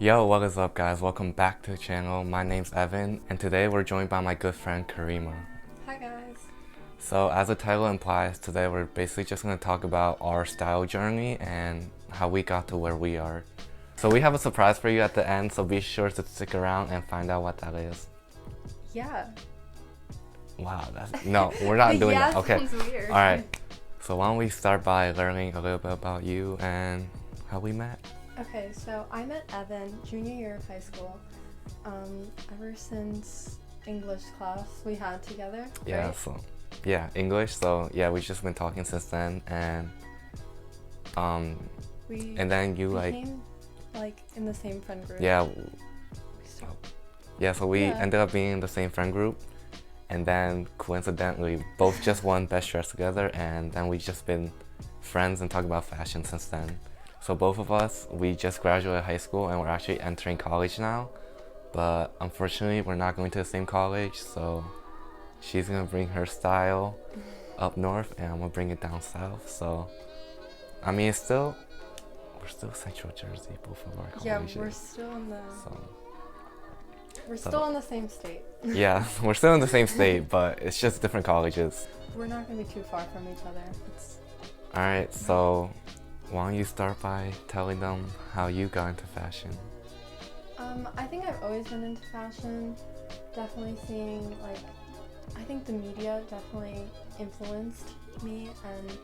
Yo, what is up guys? Welcome back to the channel. My name's Evan and today we're joined by my good friend Karima. Hi guys. So as the title implies, today we're basically just going to talk about our style journey and how we got to where we are. So we have a surprise for you at the end, so be sure to stick around and find out what that is. Yeah. Wow, no, we're not doing yeah that. Okay. Sounds weird. Alright. So why don't we start by learning a little bit about you and how we met? Okay, so I met Evan junior year of high school. Ever since English class we had together. Yeah, right? so yeah, English. So yeah, we've just been talking since then, and We and then you became like in the same friend group. yeah, We so we Yeah. ended up being in the same friend group, and then coincidentally both just won Best Dress together, and then we've just been friends and talking about fashion since then. So both of us, we just graduated high school and we're actually entering college now, but unfortunately we're not going to the same college, so she's gonna bring her style up north and I'm gonna bring it down south. So I mean, we're still Central Jersey, both of our colleges. Yeah, we're still in the So we're still in the same state. yeah, we're still in the same state, but it's just different colleges. We're not gonna be too far from each other. Alright, so why don't you start by telling them how you got into fashion? I think I've always been into fashion. Definitely seeing I think the media definitely influenced me, and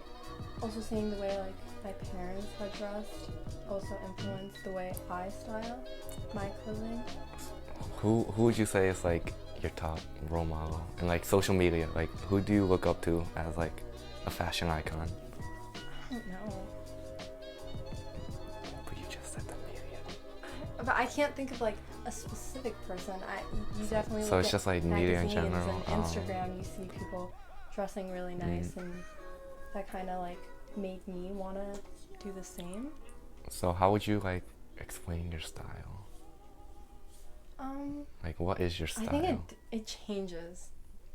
also seeing the way my parents had dressed also influenced the way I style my clothing. Who would you say is your top role model? And social media, who do you look up to as a fashion icon? I don't know. But you just said the media. But I can't think of a specific person. You definitely So look it's at just media in magazines general. and Instagram. You see people dressing really nice, and that kind of made me want to do the same. So how would you explain your style? What is your style? I think it changes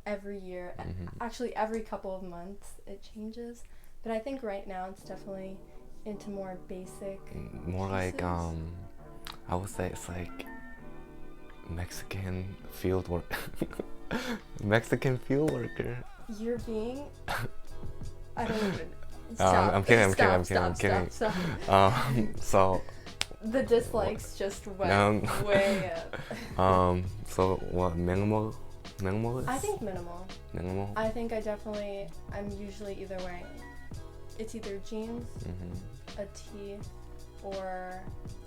every year. Actually, every couple of months it changes. But I think right now it's definitely into more basic More pieces. I would say it's Mexican field work. Mexican field worker. You're being I don't even I'm kidding. Stop. So The dislikes just went No. way up. So what, minimalist? I think minimal. Minimal? I think I'm usually either wearing, it's either jeans, a tee, or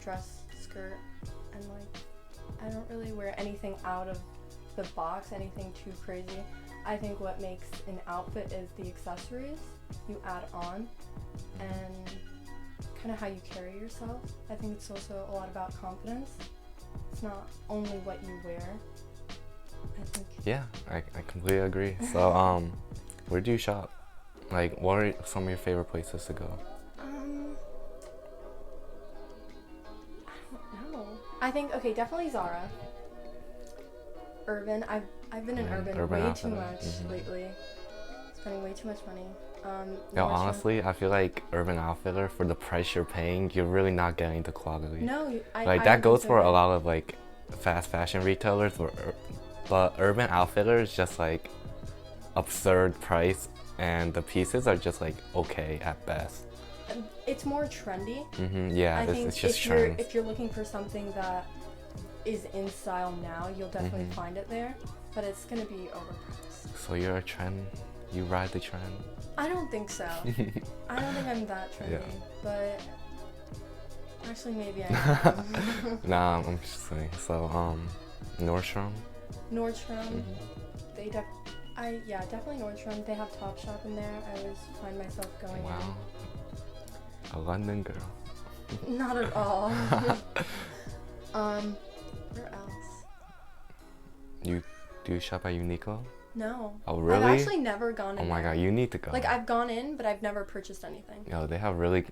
dress skirt, and I don't really wear anything out of the box, anything too crazy. I think what makes an outfit is the accessories you add on, and kind of how you carry yourself. I think it's also a lot about confidence. It's not only what you wear. I think. Yeah, I completely agree. So where do you shop? What are some of your favorite places to go? I don't know. I think definitely Zara. Urban. I've been in Urban way too much lately. Spending way too much money. No, honestly, I feel Urban Outfitter, for the price you're paying, you're really not getting the quality. No, That goes for a lot of fast fashion retailers, but Urban Outfitter is just absurd price, and the pieces are just okay at best. It's more trendy. Yeah, I think it's just trends. If you're looking for something that is in style now, you'll definitely find it there, but it's gonna be overpriced. So you're a trend. You ride the trend. I don't think so. I don't think I'm that trendy, but actually maybe I am. Nah, I'm just saying. So Nordstrom. Nordstrom. Definitely Nordstrom. They have Topshop in there. I always find myself going Wow. A London girl. in. Not at all. Where else? Do you shop at Uniqlo? No. Oh really? I've actually never gone in. Oh my there. god, you need to go. I've gone in, but I've never purchased anything. Yo, they have really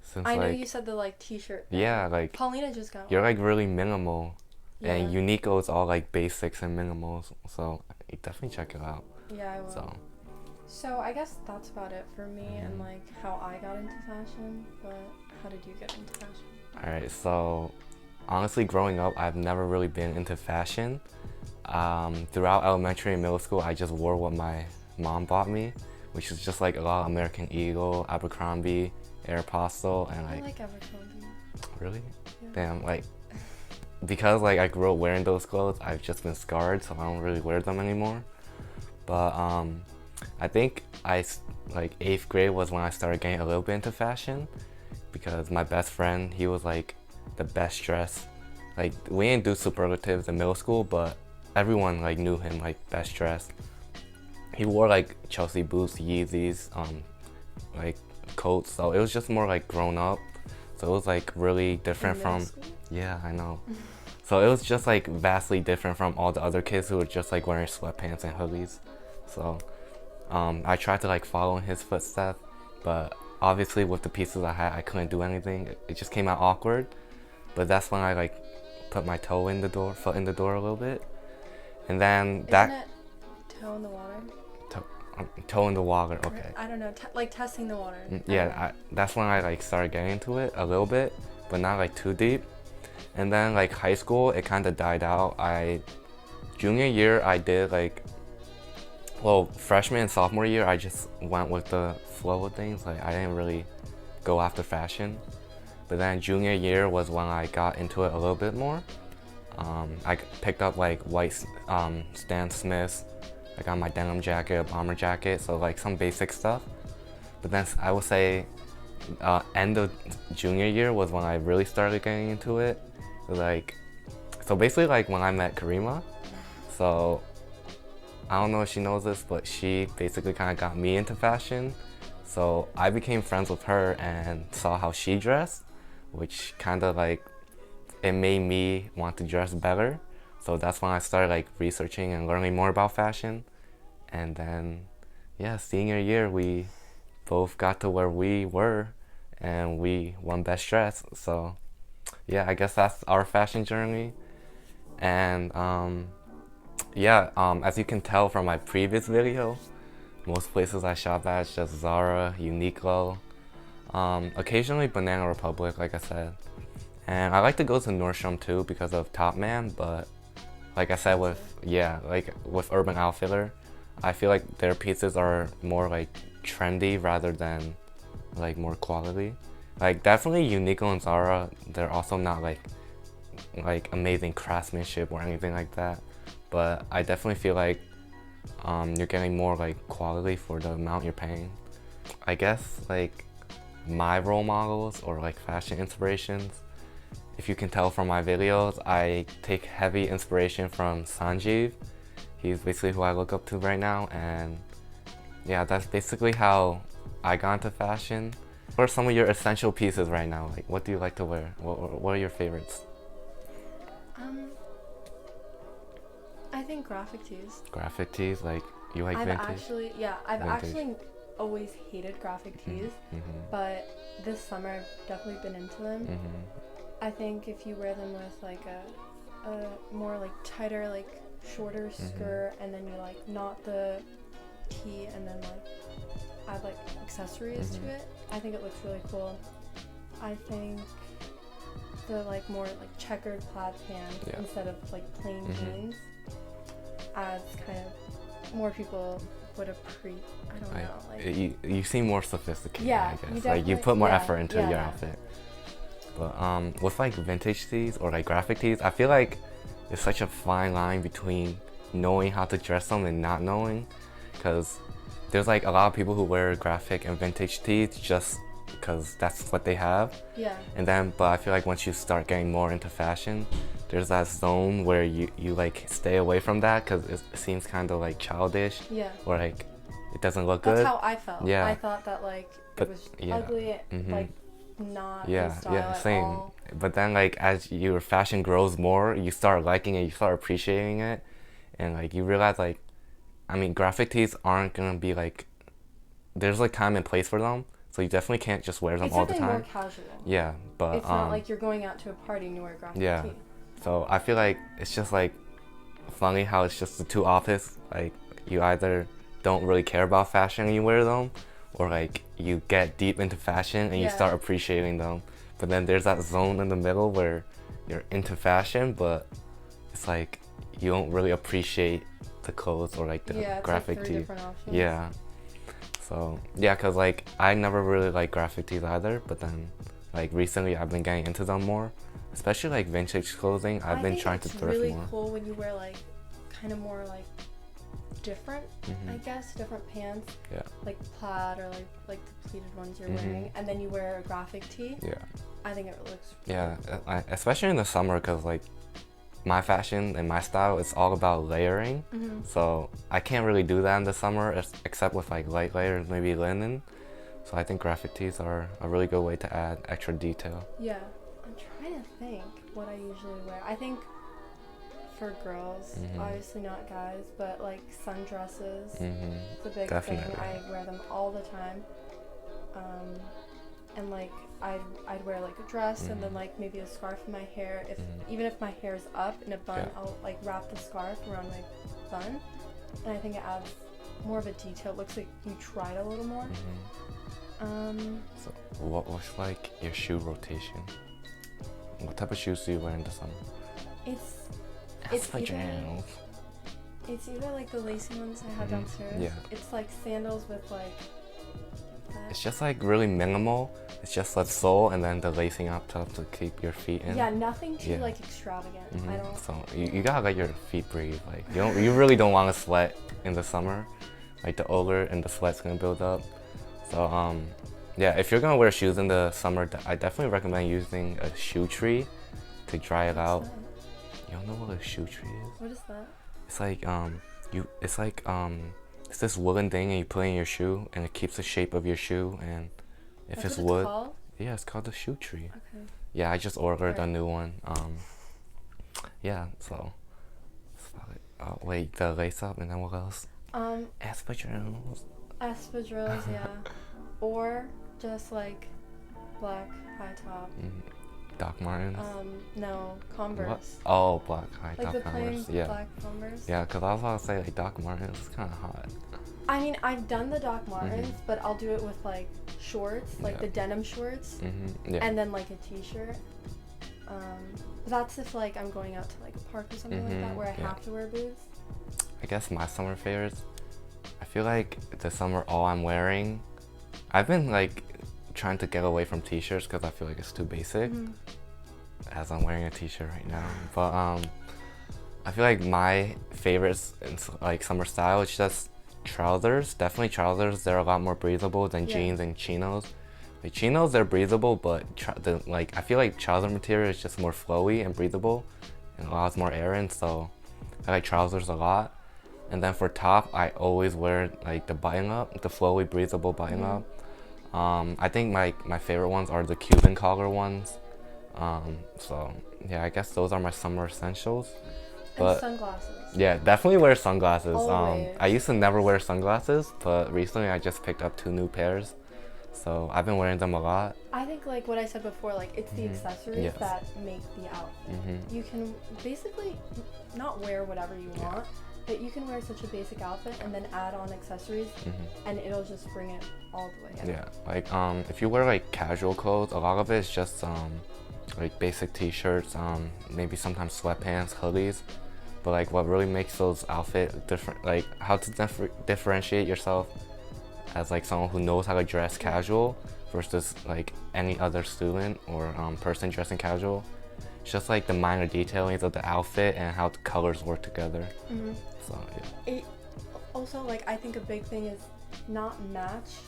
since I know you said the t-shirt thing. Yeah, Paulina just got you're one. really minimal, Yeah. and Uniqlo is all basics and minimals. So you definitely check it out. Yeah, I will. So I guess that's about it for me and how I got into fashion. But how did you get into fashion? Alright, so honestly, growing up, I've never really been into fashion. Throughout elementary and middle school, I just wore what my mom bought me, which is just like a lot of American Eagle, Abercrombie, Aeropostale, and I like, like Abercrombie. really? Yeah. Damn, like, because like I grew up wearing those clothes, I've just been scarred, so I don't really wear them anymore. But I think like 8th grade was when I started getting a little bit into fashion, because my best friend, he was like the best dressed. Like, we didn't do superlatives in middle school, but everyone like knew him like best dressed. He wore like Chelsea boots, Yeezys, like coats, so it was just more like grown up. So it was like really different In middle from, school? yeah, I know. So it was just like vastly different from all the other kids who were just like wearing sweatpants and hoodies. So I tried to like follow in his footsteps, but obviously with the pieces I had, I couldn't do anything. It just came out awkward. But that's when I like put my toe in the door, foot in the door a little bit, and then Isn't it toe in the water? toe in the water. Okay. I don't know, like testing the water. Yeah, that's when I like started getting into it a little bit, but not like too deep. And then like high school, it kind of died out. Junior year, I did like, well, freshman and sophomore year, I just went with the flow of things. Like, I didn't really go after fashion. But then junior year was when I got into it a little bit more. I picked up like white Stan Smiths. I got my denim jacket, a bomber jacket, so like some basic stuff. But then I would say end of junior year was when I really started getting into it. Like, so basically like when I met Karima, so I don't know if she knows this, but she basically kind of got me into fashion. So I became friends with her and saw how she dressed, which kind of like, it made me want to dress better. So that's when I started like researching and learning more about fashion. And then, yeah, senior year, we both got to where we were and we won best dress. So yeah, I guess that's our fashion journey. And as you can tell from my previous video, most places I shop at is just Zara, Uniqlo, occasionally Banana Republic, like I said. And I like to go to Nordstrom too because of Top Man, but like I said with Urban Outfitter, I feel like their pieces are more like trendy rather than like more quality. Like definitely Uniqlo and Zara, they're also not like amazing craftsmanship or anything like that. But I definitely feel like you're getting more like quality for the amount you're paying. I guess like my role models or like fashion inspirations, if you can tell from my videos, I take heavy inspiration from Sanjeev. He's basically who I look up to right now, and yeah, that's basically how I got into fashion. What are some of your essential pieces right now? Like, what do you like to wear? What are your favorites? I think graphic tees. Graphic tees, like you like vintage? I've Vintage. actually always hated graphic tees, but this summer I've definitely been into them. I think if you wear them with like a more like tighter, like shorter skirt, and then you like knot the tee and then like add like accessories to it, I think it looks really cool. I think the like more like checkered plaid pants instead of like plain jeans adds kind of more people would appreciate. I don't know. Like you seem more sophisticated. Yeah, I guess. Like you put more effort into your outfit. But with like vintage tees or like graphic tees, I feel like it's such a fine line between knowing how to dress them and not knowing, because there's like a lot of people who wear graphic and vintage tees just because that's what they have. Yeah. And then, but I feel like once you start getting more into fashion, there's that zone where you like stay away from that because it seems kind of like childish. Yeah. Or like it doesn't look good. That's how I felt. Yeah. I thought that like it was ugly, like not his style at same. all. But then like as your fashion grows more, you start liking it, you start appreciating it, and like you realize like, I mean, graphic tees aren't gonna be like, there's like time and place for them, so you definitely can't just wear them all the time. It's definitely more casual. Yeah, but it's not like you're going out to a party and you wear a graphic tee. So I feel like it's just like funny how it's just the two opposites. Like you either don't really care about fashion and you wear them, or like you get deep into fashion and you start appreciating them. but then there's that zone in the middle where you're into fashion, but it's like you don't really appreciate the clothes or like the graphic like 3 tee. different options. Yeah. So yeah, cause like I never really liked graphic tees either, but then like recently I've been getting into them more, especially like vintage clothing. I've been trying to thrift really more. It's really cool when you wear like kind of more like different, I guess, different pants. Yeah. Like plaid or like the pleated ones you're wearing, and then you wear a graphic tee. Yeah. I think it looks. Yeah, especially in the summer, cause like my fashion and my style, it's all about layering. So I can't really do that in the summer, except with like light layers, maybe linen. So I think graphic tees are a really good way to add extra detail. Yeah, I'm trying to think what I usually wear. I think for girls, obviously not guys, but like sundresses is a big thing. I wear them all the time. And like I'd wear like a dress and then like maybe a scarf in my hair. Even if my hair's up in a bun, I'll like wrap the scarf around my bun, and I think it adds more of a detail. It looks like you tried a little more. So what was like your shoe rotation? What type of shoes do you wear in the summer? It's either like the lacy ones I have downstairs. Yeah. It's like sandals with like It's just like really minimal. It's just the sole and then the lacing up top to keep your feet in. Yeah, nothing too like extravagant. I don't. So you gotta let your feet breathe. Like you really don't want to sweat in the summer. Like the odor and the sweat's gonna build up. So yeah, if you're gonna wear shoes in the summer, I definitely recommend using a shoe tree to dry it out. You don't know what a shoe tree is? What is that? It's like it's this wooden thing and you put it in your shoe and it keeps the shape of your shoe, and if That's it's what wood, it's called? yeah, it's called a shoe tree. Okay. Yeah, I just ordered a new one. Yeah, so that's about it. Oh, wait, the lace up and then what else? Espadrilles. Espadrilles, yeah. Or just like black high top. Doc Martens. No, Converse. What? Oh, black high Like Doc the plain Converse. Yeah. black Converse. Yeah, cause I was about to say like Doc Martens is kind of hot. I mean, I've done the Doc Martens, but I'll do it with like shorts, like the denim shorts, Yeah. and then like a t-shirt. That's if like I'm going out to like a park or something like that where I have to wear boots. I guess my summer favorites. I feel like the summer all I'm wearing. I've been like trying to get away from t-shirts because I feel like it's too basic. As I'm wearing a t-shirt right now, but I feel like my favorites in like summer style, it's just trousers. Definitely trousers. They're a lot more breathable than jeans and chinos. Like chinos, they're breathable, but I feel like trouser material is just more flowy and breathable and allows more air in. So I like trousers a lot. And then for top, I always wear like the button up, the flowy, breathable button up. I think my favorite ones are the Cuban collar ones. So yeah, I guess those are my summer essentials. But and sunglasses. Yeah, definitely wear sunglasses. Always. I used to never wear sunglasses, but recently I just picked up 2 new pairs. So I've been wearing them a lot. I think like what I said before, like it's the accessories that make the outfit. You can basically not wear whatever you want, but you can wear such a basic outfit and then add on accessories and it'll just bring it all the way up. Yeah, like if you wear like casual clothes, a lot of it is just like basic t-shirts, maybe sometimes sweatpants, hoodies. But like what really makes those outfits different, like how to differentiate yourself as like someone who knows how to dress casual versus like any other student or person dressing casual. It's just like the minor detailings of the outfit and how the colors work together. So yeah. Also, like I think a big thing is not match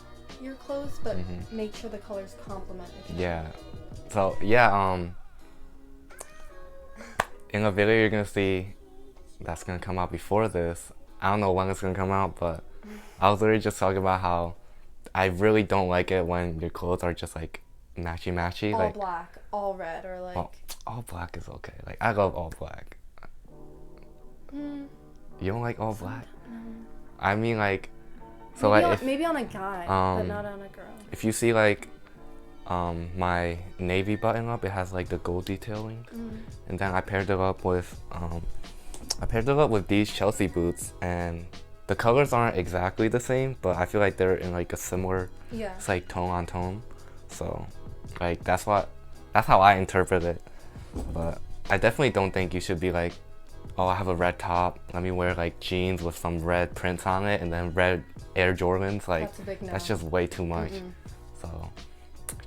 your clothes, but make sure the colors complement each other. Yeah. So yeah, in a video you're gonna see that's gonna come out before this. I don't know when it's gonna come out, but I was literally just talking about how I really don't like it when your clothes are just like matchy. All like black, all red, or like. All black is okay. Like I love all black. You don't like all black? No. I mean like, so maybe like maybe on a guy, but not on a girl. If you see like my navy button up, it has like the gold detailing, and then I paired it up with these Chelsea boots, and the colors aren't exactly the same, but I feel like they're in like a similar it's like tone on tone. So like that's what that's how I interpret it. But I definitely don't think you should be like, oh, I have a red top, let me wear like jeans with some red prints on it and then red Air Jordans. Like, That's a big no. that's just way too much. So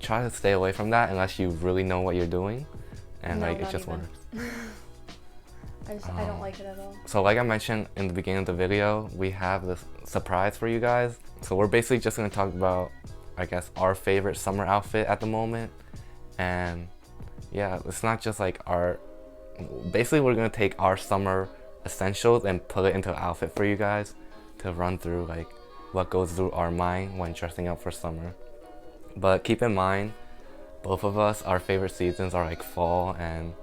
try to stay away from that unless you really know what you're doing, and No, like it not just even. works. I don't like it at all. So like I mentioned in the beginning of the video, we have this surprise for you guys. So we're basically just gonna talk about, I guess, our favorite summer outfit at the moment. And yeah, it's not just like basically we're gonna take our summer essentials and put it into an outfit for you guys to run through like what goes through our mind when dressing up for summer. But keep in mind, both of us, our favorite seasons are like fall and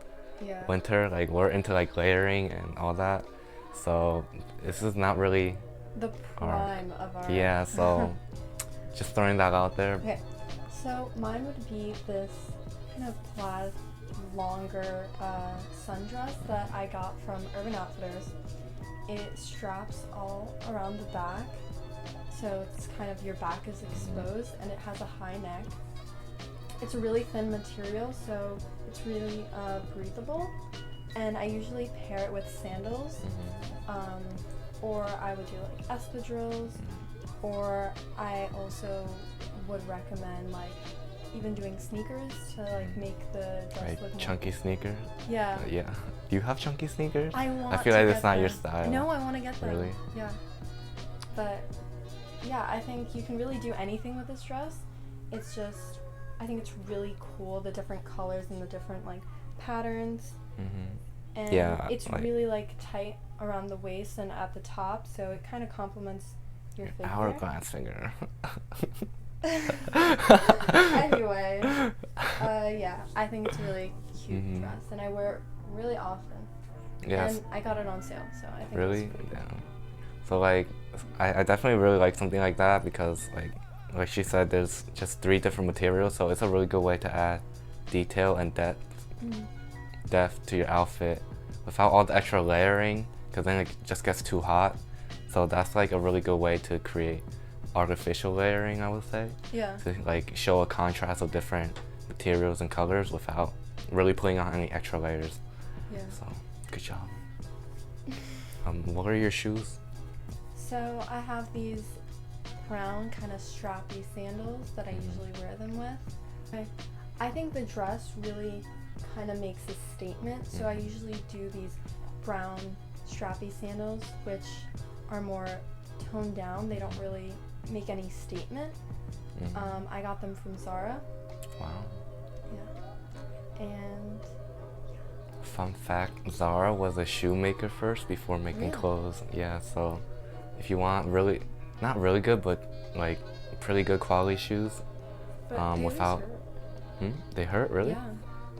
winter. Like we're into like layering and all that. So this is not really the prime of our... Yeah, so just throwing that out there. Okay, so mine would be this kind of plaid, longer sundress that I got from Urban Outfitters. It straps all around the back, so it's kind of your back is exposed, and it has a high neck. It's a really thin material, so it's really breathable, and I usually pair it with sandals, or I would do like espadrilles, or I also would recommend like even doing sneakers to like make the dress look more chunky sneakers. Yeah. Yeah. Do you have chunky sneakers? I want I feel to like get it's not them. your style. No, I want to get them. Really? Yeah. But yeah, I think you can really do anything with this dress. It's just, I think it's really cool, the different colors and the different like patterns. And yeah, it's really like tight around the waist and at the top, so it kind of complements your figure. Hourglass figure. Anyway, yeah, I think it's a really cute dress, and I wear it really often. Yes. And I got it on sale, so I think Really? it's pretty cool. Yeah. So like, I definitely really like something like that because like she said, there's just 3 different materials, so it's a really good way to add detail and depth to your outfit without all the extra layering, because then it just gets too hot. So that's like a really good way to create artificial layering, I would say. Yeah. To like show a contrast of different materials and colors without really putting on any extra layers. Yeah. So good job. What are your shoes? So I have these brown kind of strappy sandals that I usually wear them with. I think the dress really kind of makes a statement, so I usually do these brown strappy sandals, which are more toned down. They don't really make any statement. I got them from Zara. Wow. Yeah. And fun fact, Zara was a shoemaker first before making clothes. Yeah, so if you want really, not really good, but like pretty good quality shoes, but they without hurt. They hurt, really?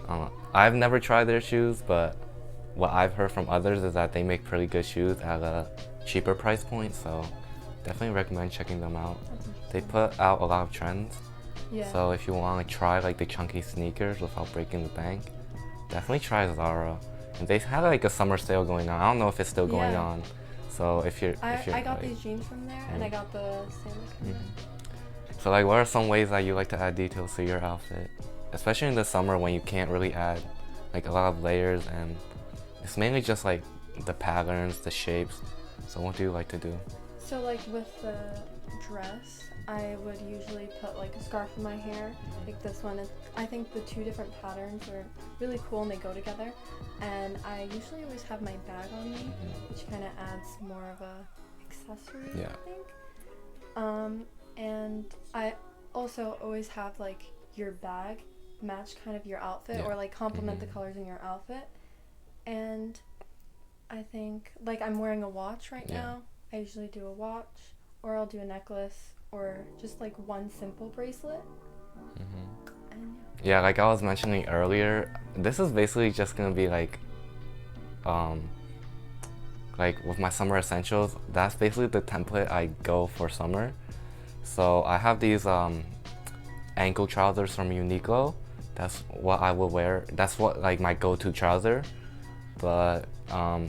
Yeah. I've never tried their shoes, but what I've heard from others is that they make pretty good shoes at a cheaper price point, so definitely recommend checking them out. They put out a lot of trends, so if you want to try like the chunky sneakers without breaking the bank, definitely try Zara. And they had like a summer sale going on. I don't know if it's still going on. So if you're I got these jeans from there, and I got the sandals from there. So like, what are some ways that you like to add details to your outfit? Especially in the summer when you can't really add like a lot of layers, and it's mainly just like the patterns, the shapes. So what do you like to do? So like with the dress, I would usually put like a scarf in my hair, like this one. I think the 2 different patterns are really cool and they go together. And I usually always have my bag on me, which kind of adds more of a accessory, I think. And I also always have like your bag match kind of your outfit, or like complement the colors in your outfit. And I think like I'm wearing a watch right now. I usually do a watch, or I'll do a necklace, or just like one simple bracelet. And yeah, like I was mentioning earlier, this is basically just gonna be like with my summer essentials, that's basically the template I go for summer. So I have these ankle trousers from Uniqlo. That's what I will wear. That's what like my go-to trouser. But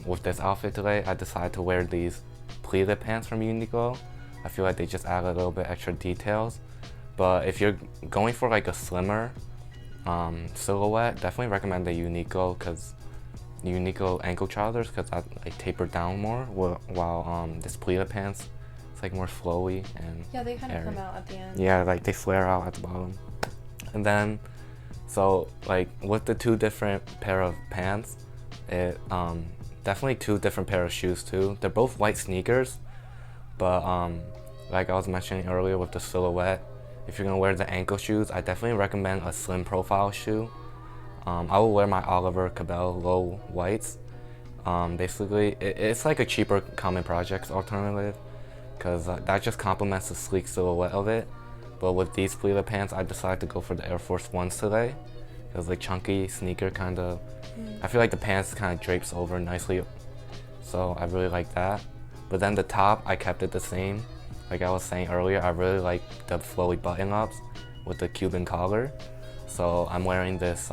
with this outfit today, I decided to wear these pleated pants from Uniqlo. I feel like they just add a little bit extra details. But if you're going for like a slimmer silhouette, definitely recommend the Uniqlo, because Uniqlo ankle trousers, because I like taper down more, while this pleated pants, it's like more flowy and Yeah, they kind of airy. come out at the end. Yeah, like they flare out at the bottom. And then, so like with the 2 different pair of pants, it definitely 2 different pair of shoes too. They're both white sneakers, but like I was mentioning earlier with the silhouette, if you're gonna wear the ankle shoes, I definitely recommend a slim profile shoe. I will wear my Oliver Cabell low whites. Basically, it's like a cheaper Common Projects alternative, because that just complements the sleek silhouette of it. But with these pleated pants, I decided to go for the Air Force Ones today. It was like chunky sneaker kind of. I feel like the pants kind of drapes over nicely, so I really like that. But then the top, I kept it the same. Like I was saying earlier, I really like the flowy button-ups with the Cuban collar. So I'm wearing this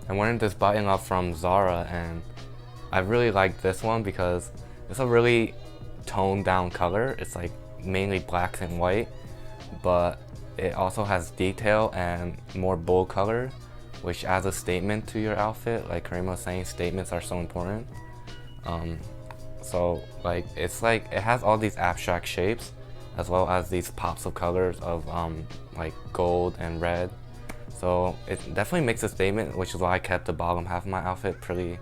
button-up from Zara, and I really like this one because it's a really toned down color. It's like mainly black and white, but it also has detail and more bold color, which adds a statement to your outfit. Like Karima was saying, statements are so important. So like it has all these abstract shapes, as well as these pops of colors of like gold and red. So it definitely makes a statement, which is why I kept the bottom half of my outfit pretty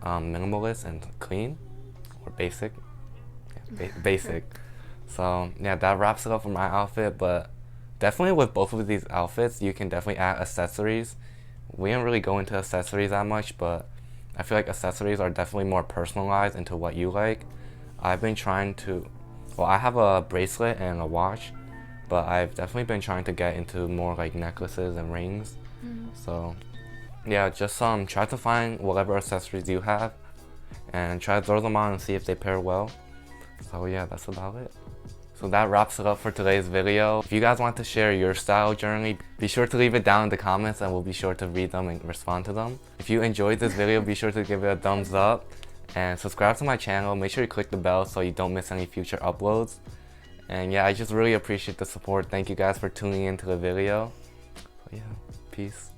minimalist and clean, or basic. Yeah, basic. So yeah, that wraps it up for my outfit. But definitely with both of these outfits, you can definitely add accessories. We didn't really go into accessories that much, but I feel like accessories are definitely more personalized into what you like. I've been trying to, well, I have a bracelet and a watch, but I've definitely been trying to get into more like necklaces and rings. So yeah, just try to find whatever accessories you have and try to throw them on and see if they pair well. So yeah, that's about it. So that wraps it up for today's video. If you guys want to share your style journey, be sure to leave it down in the comments and we'll be sure to read them and respond to them. If you enjoyed this video, be sure to give it a thumbs up and subscribe to my channel. Make sure you click the bell so you don't miss any future uploads. And yeah, I just really appreciate the support. Thank you guys for tuning into the video. So yeah, peace.